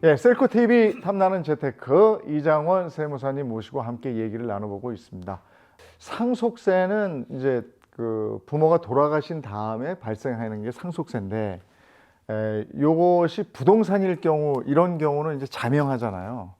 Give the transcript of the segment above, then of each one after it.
예, 셀코 TV 탐나는 재테크 이장원 세무사님 모시고 함께 얘기를 나눠보고 있습니다. 상속세는 이제 그 부모가 돌아가신 다음에 발생하는 게 상속세인데, 요것이 부동산일 경우 이런 경우는 이제 자명하잖아요.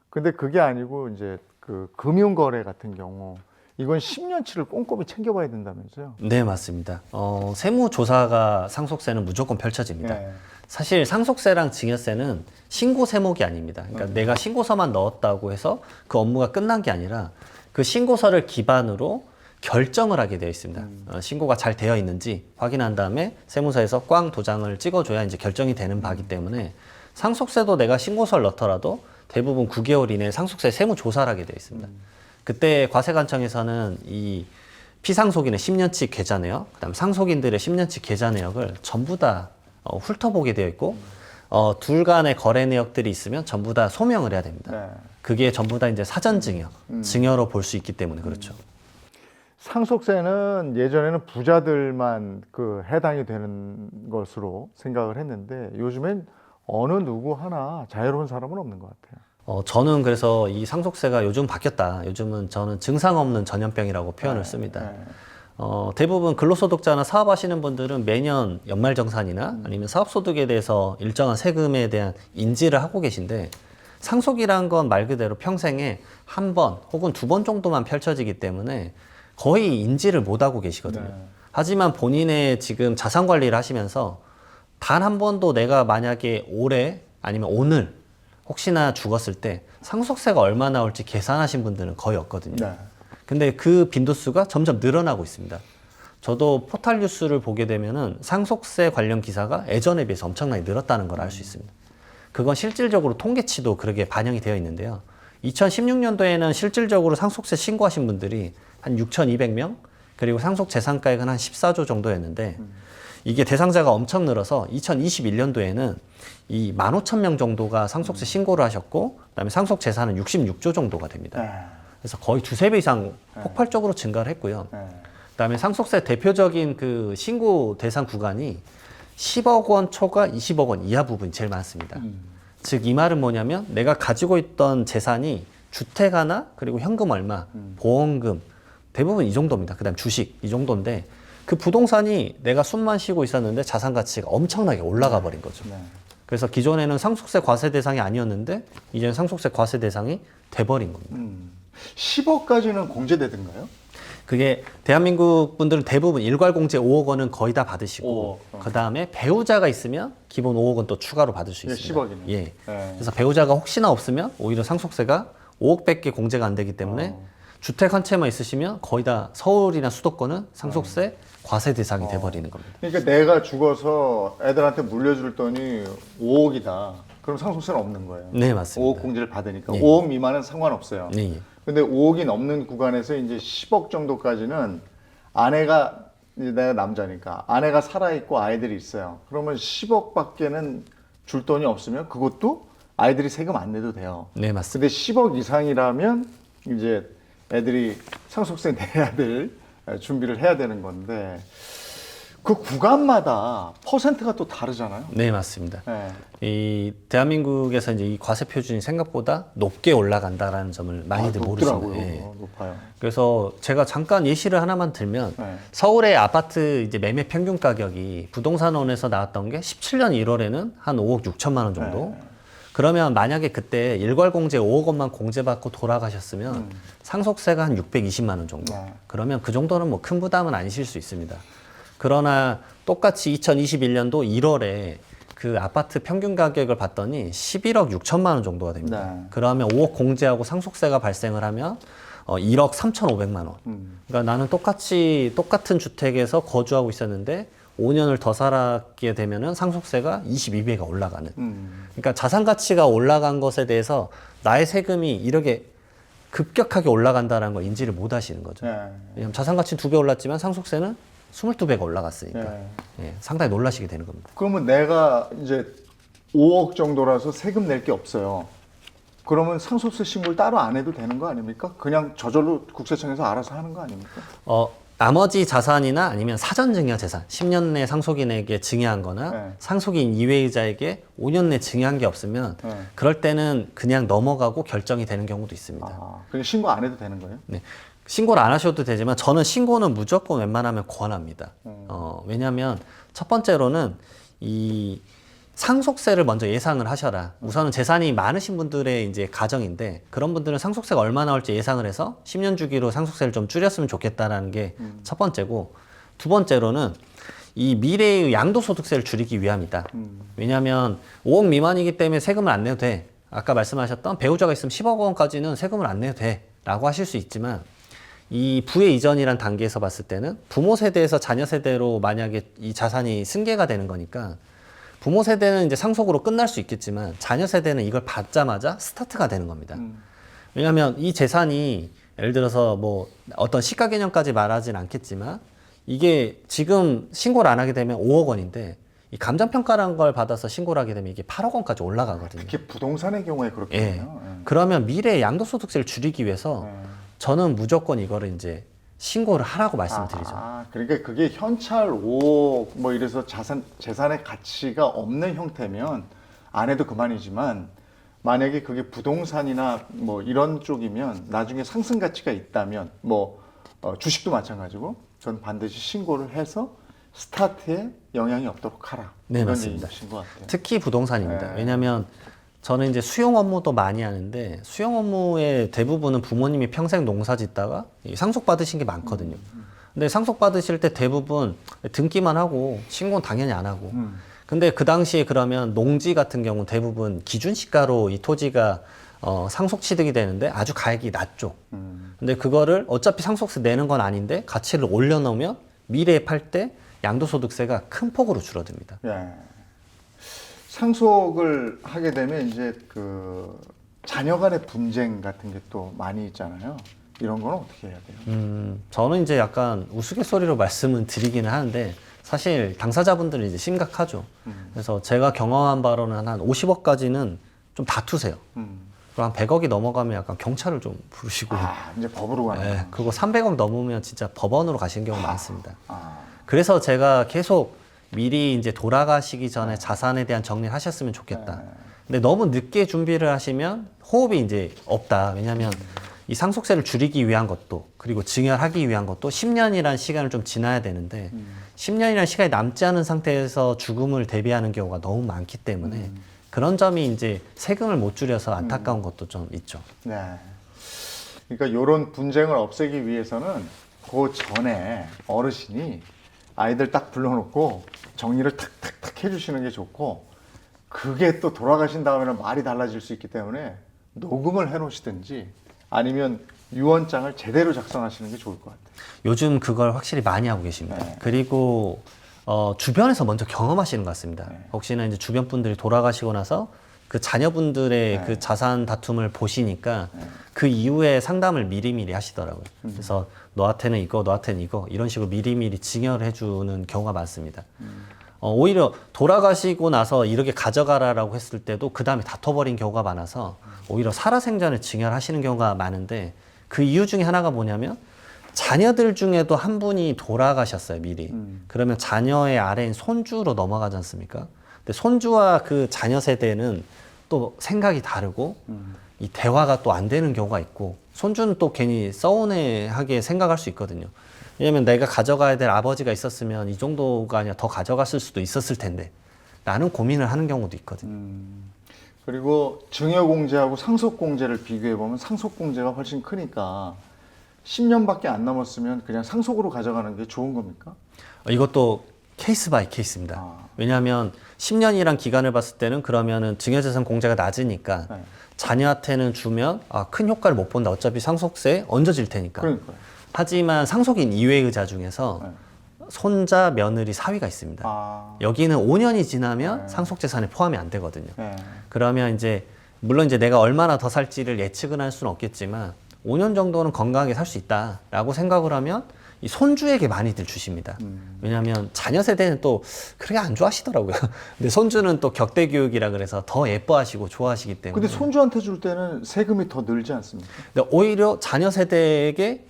근데 그게 아니고 이제 그 금융거래 같은 경우 이건 10년치를 꼼꼼히 챙겨봐야 된다면서요? 네, 맞습니다. 세무조사가 상속세는 무조건 펼쳐집니다. 네. 사실 상속세랑 증여세는 신고 세목이 아닙니다. 그러니까 내가 신고서만 넣었다고 해서 그 업무가 끝난 게 아니라 그 신고서를 기반으로 결정을 하게 되어 있습니다. 신고가 잘 되어 있는지 확인한 다음에 세무서에서 꽝 도장을 찍어줘야 이제 결정이 되는 바기 때문에 상속세도 내가 신고서를 넣더라도 대부분 9개월 이내에 상속세 세무조사를 하게 되어 있습니다. 그때 과세관청에서는 이 피상속인의 10년치 계좌 내역, 그다음 상속인들의 10년치 계좌 내역을 전부 다 훑어보게 되어 있고, 둘 간의 거래 내역들이 있으면 전부 다 소명을 해야 됩니다. 네. 그게 전부 다 이제 사전 증여, 증여로 볼 수 있기 때문에 그렇죠. 상속세는 예전에는 부자들만 그 해당이 되는 것으로 생각을 했는데 요즘엔 어느 누구 하나 자유로운 사람은 없는 것 같아요. 저는 그래서 이 상속세가 요즘 바뀌었다. 요즘은 저는 증상 없는 전염병이라고 표현을 씁니다. 네. 대부분 근로소득자나 사업하시는 분들은 매년 연말정산이나 아니면 사업소득에 대해서 일정한 세금에 대한 인지를 하고 계신데, 상속이란 건 말 그대로 평생에 한 번 혹은 두 번 정도만 펼쳐지기 때문에 거의 인지를 못하고 계시거든요. 네. 하지만 본인의 지금 자산 관리를 하시면서 단 한 번도 내가 만약에 올해 아니면 오늘 혹시나 죽었을 때 상속세가 얼마 나올지 계산하신 분들은 거의 없거든요. 네. 근데 그 빈도수가 점점 늘어나고 있습니다. 저도 포털 뉴스를 보게 되면은 상속세 관련 기사가 예전에 비해서 엄청나게 늘었다는 걸 알 수 있습니다. 그건 실질적으로 통계치도 그렇게 반영이 되어 있는데요. 2016년도에는 실질적으로 상속세 신고하신 분들이 한 6,200명, 그리고 상속 재산가액은 한 14조 정도였는데, 이게 대상자가 엄청 늘어서 2021년도에는 이 15,000명 정도가 상속세 신고를 하셨고, 그다음에 상속 재산은 66조 정도가 됩니다. 네. 그래서 거의 두세 배 이상 폭발적으로 증가를 했고요. 네. 그다음에 상속세 대표적인 그 신고 대상 구간이 10억 원 초과 20억 원 이하 부분이 제일 많습니다. 즉 이 말은 뭐냐면 내가 가지고 있던 재산이 주택 하나, 그리고 현금 얼마, 보험금, 대부분 이 정도입니다. 그다음 주식 이 정도인데, 그 부동산이 내가 숨만 쉬고 있었는데 자산 가치가 엄청나게 올라가 버린 거죠. 네. 그래서 기존에는 상속세 과세 대상이 아니었는데 이제는 상속세 과세 대상이 돼버린 겁니다. 10억까지는 공제되던가요? 그게 대한민국 분들은 대부분 일괄공제 5억 원은 거의 다 받으시고, 5억. 그 다음에 배우자가 있으면 기본 5억 원 또 추가로 받을 수 예, 있습니다. 10억이네. 예. 네. 그래서 배우자가 혹시나 없으면 오히려 상속세가 5억밖에 공제가 안 되기 때문에 주택 한 채만 있으시면 거의 다 서울이나 수도권은 상속세 과세 대상이 돼버리는 겁니다. 그러니까 내가 죽어서 애들한테 물려줄 돈이 5억이다. 그럼 상속세는 없는 거예요. 네, 맞습니다. 5억 공제를 받으니까. 예. 5억 미만은 상관없어요. 네, 예. 근데 5억이 넘는 구간에서 이제 10억 정도까지는 아내가, 이제 내가 남자니까 아내가 살아있고 아이들이 있어요. 그러면 10억밖에는 줄 돈이 없으면 그것도 아이들이 세금 안 내도 돼요. 네, 맞습니다. 근데 10억 이상이라면 이제 애들이 상속세 내야 될 준비를 해야 되는 건데, 그 구간마다 퍼센트가 또 다르잖아요. 네, 맞습니다. 네. 이 대한민국에서 이제 이 과세 표준이 생각보다 높게 올라간다라는 점을 많이들 높더라고요. 모르시는. 예. 높아요. 그래서 제가 잠깐 예시를 하나만 들면, 네. 서울의 아파트 이제 매매 평균 가격이 부동산원에서 나왔던 게 17년 1월에는 한 5억 6천만 원 정도. 네. 그러면 만약에 그때 일괄공제 5억 원만 공제받고 돌아가셨으면 상속세가 한 620만 원 정도. 네. 그러면 그 정도는 뭐 큰 부담은 아니실 수 있습니다. 그러나 똑같이 2021년도 1월에 그 아파트 평균 가격을 봤더니 11억 6천만 원 정도가 됩니다. 네. 그러면 5억 공제하고 상속세가 발생을 하면 1억 3,500만 원. 그러니까 나는 똑같은 주택에서 거주하고 있었는데 5년을 더 살았게 되면은 상속세가 22배가 올라가는. 그러니까 자산 가치가 올라간 것에 대해서 나의 세금이 이렇게 급격하게 올라간다는 걸 인지를 못 하시는 거죠. 네. 왜냐하면 자산 가치는 2배 올랐지만 상속세는 22배가 올라갔으니까. 네. 예, 상당히 놀라시게 되는 겁니다. 그러면 내가 이제 5억 정도라서 세금 낼 게 없어요. 그러면 상속세 신고를 따로 안 해도 되는 거 아닙니까? 그냥 저절로 국세청에서 알아서 하는 거 아닙니까? 나머지 자산이나 아니면 사전 증여 재산, 10년 내 상속인에게 증여한 거나 네. 상속인 이외의자에게 5년 내 증여한 게 없으면 네. 그럴 때는 그냥 넘어가고 결정이 되는 경우도 있습니다. 그냥 신고 안 해도 되는 거예요? 네. 신고를 안 하셔도 되지만 저는 신고는 무조건 웬만하면 권합니다. 왜냐하면 첫 번째로는 이 상속세를 먼저 예상을 하셔라. 우선은 재산이 많으신 분들의 이제 가정인데 그런 분들은 상속세가 얼마 나올지 예상을 해서 10년 주기로 상속세를 좀 줄였으면 좋겠다라는 게 첫 번째고, 두 번째로는 이 미래의 양도소득세를 줄이기 위함이다. 왜냐하면 5억 미만이기 때문에 세금을 안 내도 돼. 아까 말씀하셨던 배우자가 있으면 10억 원까지는 세금을 안 내도 돼. 라고 하실 수 있지만 이 부의 이전이란 단계에서 봤을 때는 부모 세대에서 자녀 세대로 만약에 이 자산이 승계가 되는 거니까 부모 세대는 이제 상속으로 끝날 수 있겠지만 자녀 세대는 이걸 받자마자 스타트가 되는 겁니다. 왜냐하면 이 재산이 예를 들어서 뭐 어떤 시가 개념까지 말하진 않겠지만 이게 지금 신고를 안 하게 되면 5억 원인데 이 감정평가라는 걸 받아서 신고를 하게 되면 이게 8억 원까지 올라가거든요. 특히 부동산의 경우에 그렇겠네요. 그러면 미래의 양도소득세를 줄이기 위해서 저는 무조건 이거를 이제 신고를 하라고 말씀드리죠. 그러니까 그게 현찰 5억 뭐 이래서 재산의 가치가 없는 형태면 안 해도 그만이지만 만약에 그게 부동산이나 뭐 이런 쪽이면 나중에 상승 가치가 있다면 뭐 주식도 마찬가지고 전 반드시 신고를 해서 스타트에 영향이 없도록 하라. 네, 이런 맞습니다. 얘기신 것 같아요. 특히 부동산입니다. 네. 왜냐하면 저는 이제 수용 업무도 많이 하는데 수용 업무의 대부분은 부모님이 평생 농사 짓다가 상속 받으신 게 많거든요. 근데 상속 받으실 때 대부분 등기만 하고 신고는 당연히 안 하고. 근데 그 당시에 그러면 농지 같은 경우는 대부분 기준 시가로 이 토지가 상속 취득이 되는데 아주 가액이 낮죠. 근데 그거를 어차피 상속세 내는 건 아닌데 가치를 올려놓으면 미래에 팔 때 양도소득세가 큰 폭으로 줄어듭니다. 예. 상속을 하게 되면 이제 그 자녀 간의 분쟁 같은 게 또 많이 있잖아요. 이런 건 어떻게 해야 돼요? 저는 이제 약간 우스갯소리로 말씀은 드리기는 하는데 사실 당사자분들은 이제 심각하죠. 그래서 제가 경험한 바로는 한 50억까지는 좀 다투세요. 그리고 한 100억이 넘어가면 약간 경찰을 좀 부르시고 이제 법으로 가는 네, 그리고 300억 넘으면 진짜 법원으로 가시는 경우 많습니다. 아, 그래서 제가 계속 미리 이제 돌아가시기 전에 자산에 대한 정리를 하셨으면 좋겠다. 근데 너무 늦게 준비를 하시면 호흡이 이제 없다. 왜냐하면 이 상속세를 줄이기 위한 것도 그리고 증여하기 위한 것도 10년이라는 시간을 좀 지나야 되는데 10년이라는 시간이 남지 않은 상태에서 죽음을 대비하는 경우가 너무 많기 때문에 그런 점이 이제 세금을 못 줄여서 안타까운 것도 좀 있죠. 네. 그러니까 이런 분쟁을 없애기 위해서는 그 전에 어르신이 아이들 딱 불러놓고 정리를 탁탁탁 해주시는 게 좋고 그게 또 돌아가신 다음에는 말이 달라질 수 있기 때문에 녹음을 해놓으시든지 아니면 유언장을 제대로 작성하시는 게 좋을 것 같아요. 요즘 그걸 확실히 많이 하고 계십니다. 네. 그리고 주변에서 먼저 경험하시는 것 같습니다. 네. 혹시나 이제 주변 분들이 돌아가시고 나서 그 자녀분들의 네. 그 자산 다툼을 보시니까 그 이후에 상담을 미리미리 하시더라고요. 그래서 너한테는 이거, 너한테는 이거 이런 식으로 미리미리 증여를 해주는 경우가 많습니다. 오히려 돌아가시고 나서 이렇게 가져가라라고 했을 때도 그 다음에 다퉈버린 경우가 많아서 오히려 살아생전에 증여를 하시는 경우가 많은데 그 이유 중에 하나가 뭐냐면 자녀들 중에도 한 분이 돌아가셨어요, 미리. 그러면 자녀의 아래인 손주로 넘어가지 않습니까? 근데 손주와 그 자녀 세대는 또 생각이 다르고 이 대화가 또 안 되는 경우가 있고 손주는 또 괜히 서운해하게 생각할 수 있거든요. 왜냐면 내가 가져가야 될 아버지가 있었으면 이 정도가 아니라 더 가져갔을 수도 있었을 텐데 라는 고민을 하는 경우도 있거든요. 그리고 증여공제하고 상속공제를 비교해보면 상속공제가 훨씬 크니까 10년밖에 안 남았으면 그냥 상속으로 가져가는 게 좋은 겁니까? 이것도 케이스 바이 케이스입니다. 왜냐하면 10년이란 기간을 봤을 때는 그러면은 증여재산 공제가 낮으니까 네. 자녀한테는 주면 큰 효과를 못 본다. 어차피 상속세에 얹어질 테니까. 그러니까요. 하지만 상속인 이외의 의자 중에서 손자, 며느리, 사위가 있습니다. 여기는 5년이 지나면 상속재산에 포함이 안 되거든요. 네. 그러면 이제 물론 이제 내가 얼마나 더 살지를 예측은 할 수는 없겠지만 5년 정도는 건강하게 살 수 있다라고 생각을 하면 이 손주에게 많이들 주십니다. 왜냐하면 자녀 세대는 또 그렇게 안 좋아하시더라고요. 근데 손주는 또 격대 교육이라 그래서 더 예뻐하시고 좋아하시기 때문에. 근데 손주한테 줄 때는 세금이 더 늘지 않습니까? 근데 오히려 자녀 세대에게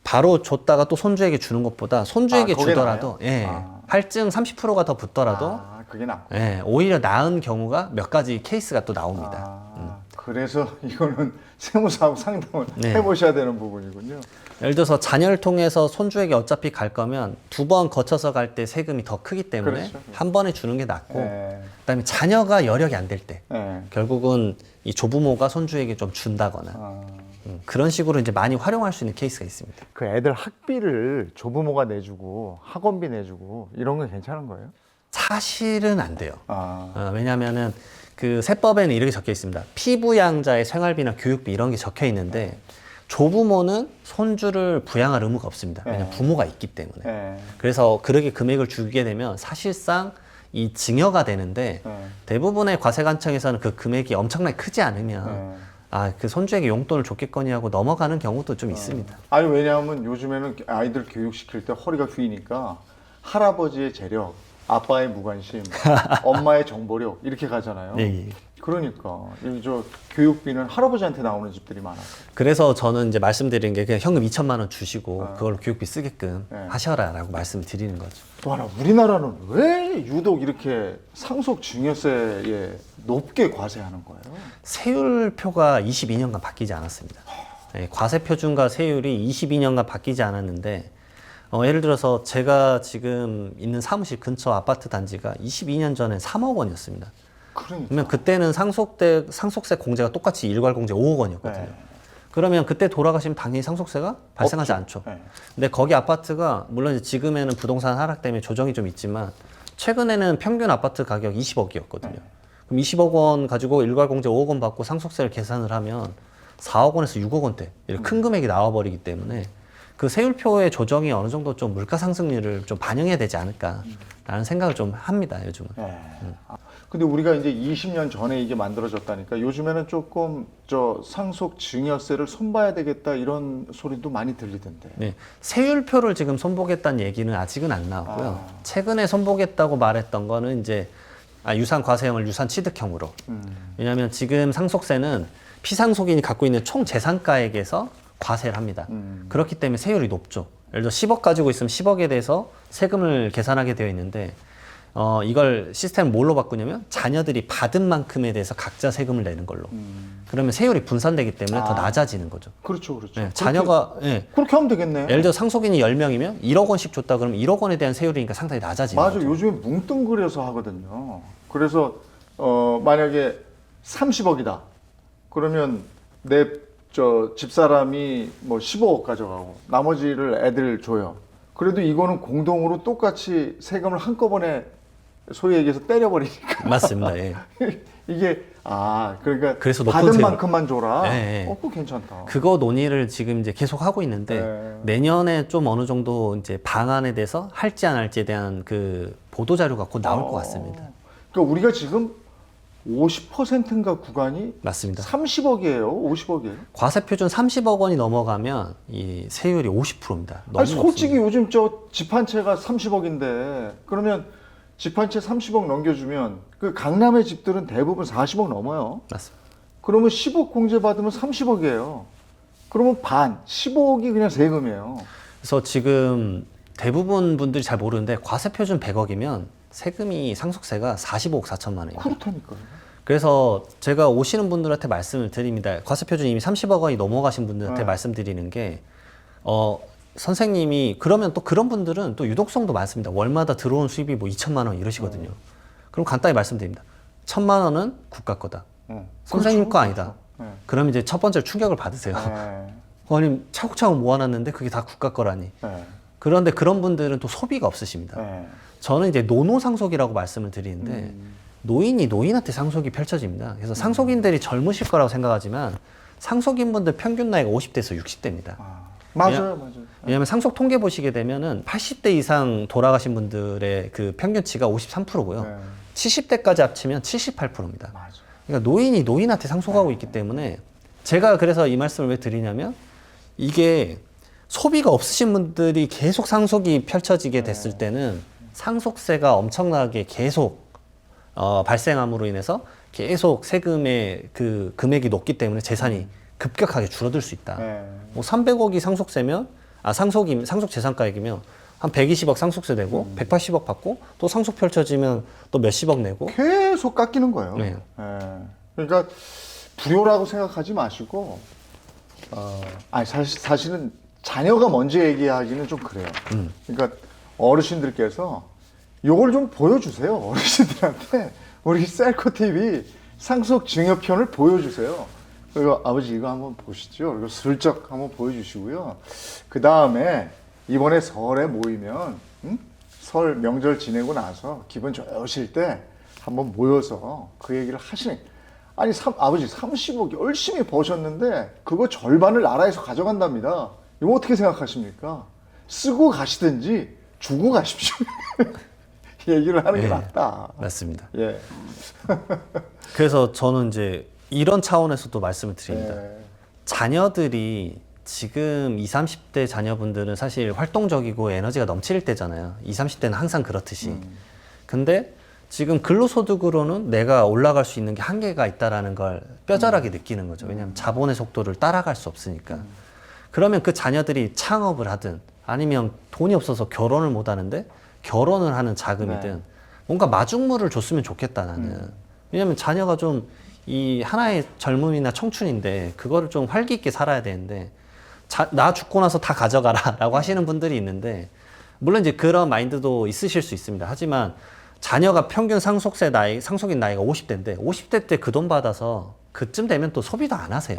바로 줬다가 또 손주에게 주는 것보다 손주에게 거기에 주더라도 나와요? 예, 할증 30%가 더 붙더라도 그게 나. 예, 오히려 나은 경우가 몇 가지 케이스가 또 나옵니다. 그래서 이거는 세무사하고 상담을 네. 해보셔야 되는 부분이군요. 예를 들어서 자녀를 통해서 손주에게 어차피 갈 거면 2번 거쳐서 갈 때 세금이 더 크기 때문에 그렇죠. 한 번에 주는 게 낫고 네. 그다음에 자녀가 여력이 안 될 때 네. 결국은 이 조부모가 손주에게 좀 준다거나 그런 식으로 이제 많이 활용할 수 있는 케이스가 있습니다. 그 애들 학비를 조부모가 내주고 학원비 내주고 이런 건 괜찮은 거예요? 사실은 안 돼요. 아, 왜냐하면은 그 세법에는 이렇게 적혀 있습니다. 피부양자의 생활비나 교육비 이런 게 적혀 있는데 조부모는 손주를 부양할 의무가 없습니다. 왜냐하면 네. 부모가 있기 때문에. 네. 그래서 그렇게 금액을 주게 되면 사실상 이 증여가 되는데 네. 대부분의 과세관청에서는 그 금액이 엄청나게 크지 않으면 네. 그 손주에게 용돈을 줬겠거니 하고 넘어가는 경우도 좀 있습니다. 아니 왜냐하면 요즘에는 아이들 교육시킬 때 허리가 휘니까 할아버지의 재력, 아빠의 무관심, 엄마의 정보력 이렇게 가잖아요. 네. 그러니까 저 교육비는 할아버지한테 나오는 집들이 많아요. 그래서 저는 이제 말씀드리는 게 그냥 현금 2천만 원 주시고 그걸로 교육비 쓰게끔 네. 하셔라라고 말씀을 드리는 거죠. 또 하나 우리나라는 왜 유독 이렇게 상속 증여세에 높게 과세하는 거예요? 세율표가 22년간 바뀌지 않았습니다. 네, 과세 표준과 세율이 22년간 바뀌지 않았는데 예를 들어서 제가 지금 있는 사무실 근처 아파트 단지가 22년 전에 3억 원이었습니다. 그러니까. 그러면 그때는 상속세 공제가 똑같이 일괄 공제 5억 원이었거든요. 네. 그러면 그때 돌아가시면 당연히 상속세가 발생하지 않죠. 네. 근데 거기 아파트가 물론 이제 지금에는 부동산 하락 때문에 조정이 좀 있지만 최근에는 평균 아파트 가격 20억이었거든요. 그럼 20억 원 가지고 일괄 공제 5억 원 받고 상속세를 계산을 하면 4억 원에서 6억 원대 이런 큰 금액이 나와버리기 때문에 그 세율표의 조정이 어느 정도 좀 물가 상승률을 좀 반영해야 되지 않을까라는 생각을 좀 합니다, 요즘은. 네. 근데 우리가 이제 20년 전에 이게 만들어졌다니까 요즘에는 조금 저 상속 증여세를 손봐야 되겠다 이런 소리도 많이 들리던데. 네, 세율표를 지금 손보겠다는 얘기는 아직은 안 나왔고요. 최근에 손보겠다고 말했던 거는 이제 유산 과세형을 유산 취득형으로. 왜냐하면 지금 상속세는 피상속인이 갖고 있는 총 재산가액에서 과세를 합니다. 그렇기 때문에 세율이 높죠. 예를 들어 10억 가지고 있으면 10억에 대해서 세금을 계산하게 되어 있는데 이걸 시스템을 뭘로 바꾸냐면 자녀들이 받은 만큼에 대해서 각자 세금을 내는 걸로. 그러면 세율이 분산되기 때문에 더 낮아지는 거죠. 그렇죠, 그렇죠. 네, 자녀가 그렇게 하면 되겠네. 예를 들어 상속인이 10명이면 1억 원씩 줬다 그러면 1억 원에 대한 세율이니까 상당히 낮아지는 맞아, 거죠. 요즘에 뭉뚱그려서 하거든요. 그래서 만약에 30억이다. 그러면 내 집사람이 뭐 15억 가져가고 나머지를 애들 줘요. 그래도 이거는 공동으로 똑같이 세금을 한꺼번에 소위 얘기해서 때려버리니까. 맞습니다. 예. 이게 그러니까 그래서 높은 받은 세율. 만큼만 줘라. 네, 네. 그거 괜찮다. 그거 논의를 지금 이제 계속 하고 있는데 네. 내년에 좀 어느 정도 이제 방안에 대해서 할지 안 할지에 대한 그 보도 자료가 곧 나올 것 같습니다. 그러니까 우리가 지금 50%인가 구간이 맞습니다. 30억이에요. 50억이에요. 과세 표준 30억 원이 넘어가면 이 세율이 50%입니다. 너무 아니 솔직히 높습니다. 요즘 저 집 한 채가 30억인데 그러면 집 한 채 30억 넘겨주면 그 강남의 집들은 대부분 40억 넘어요. 맞습니다. 그러면 10억 공제 받으면 30억이에요. 그러면 반 15억이 그냥 세금이에요. 그래서 지금 대부분 분들이 잘 모르는데 과세 표준 100억이면 세금이 상속세가 45억 4천만 원이에요. 그렇다니까요. 그래서 제가 오시는 분들한테 말씀을 드립니다. 과세 표준 이미 30억 원이 넘어가신 분들한테 말씀드리는 게 선생님이 그러면 또 그런 분들은 또 유독성도 많습니다. 월마다 들어온 수입이 뭐 2천만 원 이러시거든요. 그럼 간단히 말씀드립니다. 1,000만 원은 국가 거다. 선생님 그렇죠. 거 아니다. 네. 그럼 이제 첫 번째 충격을 받으세요. 네. 아니 차곡차곡 모아놨는데 그게 다 국가 거라니. 네. 그런데 그런 분들은 또 소비가 없으십니다. 네. 저는 이제 노노상속이라고 말씀을 드리는데 노인이 노인한테 상속이 펼쳐집니다. 그래서 상속인들이 젊으실 거라고 생각하지만 상속인분들 평균 나이가 50대에서 60대입니다. 맞아요. 왜냐하면 상속 통계 보시게 되면은 80대 이상 돌아가신 분들의 그 평균치가 53%고요. 네. 70대까지 합치면 78%입니다. 맞아. 그러니까 노인이 노인한테 상속하고 있기 때문에 제가 그래서 이 말씀을 왜 드리냐면 이게 소비가 없으신 분들이 계속 상속이 펼쳐지게 됐을 때는 상속세가 엄청나게 계속 발생함으로 인해서 계속 세금의 그 금액이 높기 때문에 재산이 급격하게 줄어들 수 있다. 네. 뭐 300억이 상속세면 상속 재산가액이면 한 120억 상속세 내고 180억 받고 또 상속 펼쳐지면 또 몇십억 내고 계속 깎이는 거예요. 네. 예. 그러니까 불효라고 생각하지 마시고, 사실은 자녀가 먼저 얘기하기는 좀 그래요. 그러니까 어르신들께서 요걸 좀 보여주세요. 어르신들한테 우리 셀코 TV 상속 증여편을 보여주세요. 그리고 아버지 이거 한번 보시죠. 그리고 슬쩍 한번 보여주시고요. 그 다음에 이번에 설에 모이면 설 명절 지내고 나서 기분 좋으실 때 한번 모여서 그 얘기를 하시는. 아니 아버지 30억 열심히 버셨는데 그거 절반을 나라에서 가져간답니다. 이거 어떻게 생각하십니까? 쓰고 가시든지 주고 가십시오. 얘기를 하는 게 예, 낫다. 맞습니다. 예. 그래서 저는 이제 이런 차원에서도 말씀을 드립니다. 예. 자녀들이 지금 20, 30대 자녀분들은 사실 활동적이고 에너지가 넘칠 때잖아요. 20, 30대는 항상 그렇듯이. 근데 지금 근로소득으로는 내가 올라갈 수 있는 게 한계가 있다라는 걸 뼈저하게 느끼는 거죠. 왜냐하면 자본의 속도를 따라갈 수 없으니까. 그러면 그 자녀들이 창업을 하든 아니면 돈이 없어서 결혼을 못 하는데 결혼을 하는 자금이든 네. 뭔가 마중물을 줬으면 좋겠다 나는. 왜냐하면 자녀가 좀 이 하나의 젊음이나 청춘인데 그거를 좀 활기 있게 살아야 되는데 나 죽고 나서 다 가져가라 라고 하시는 분들이 있는데 물론 이제 그런 마인드도 있으실 수 있습니다. 하지만 자녀가 평균 상속인 나이가 50대인데 50대 때 그 돈 받아서 그쯤 되면 또 소비도 안 하세요.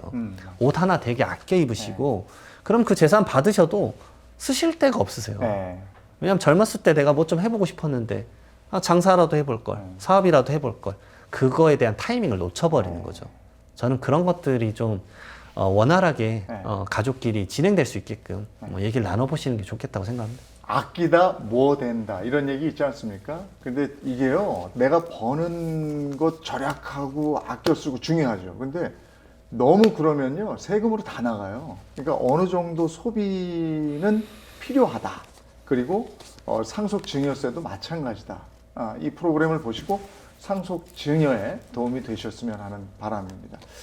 옷 하나 되게 아껴 입으시고 그럼 그 재산 받으셔도 쓰실 데가 없으세요. 네. 왜냐면 젊었을 때 내가 뭐 좀 해보고 싶었는데 장사라도 해볼 걸, 사업이라도 해볼 걸, 그거에 대한 타이밍을 놓쳐버리는 거죠. 저는 그런 것들이 좀 원활하게 가족끼리 진행될 수 있게끔 뭐 얘기를 나눠보시는 게 좋겠다고 생각합니다. 아끼다 뭐 된다 이런 얘기 있지 않습니까? 근데 이게요, 내가 버는 것 절약하고 아껴 쓰고 중요하죠. 근데 너무 그러면요 세금으로 다 나가요. 그러니까 어느 정도 소비는 필요하다. 그리고 상속 증여세도 마찬가지다. 이 프로그램을 보시고 상속 증여에 도움이 되셨으면 하는 바람입니다.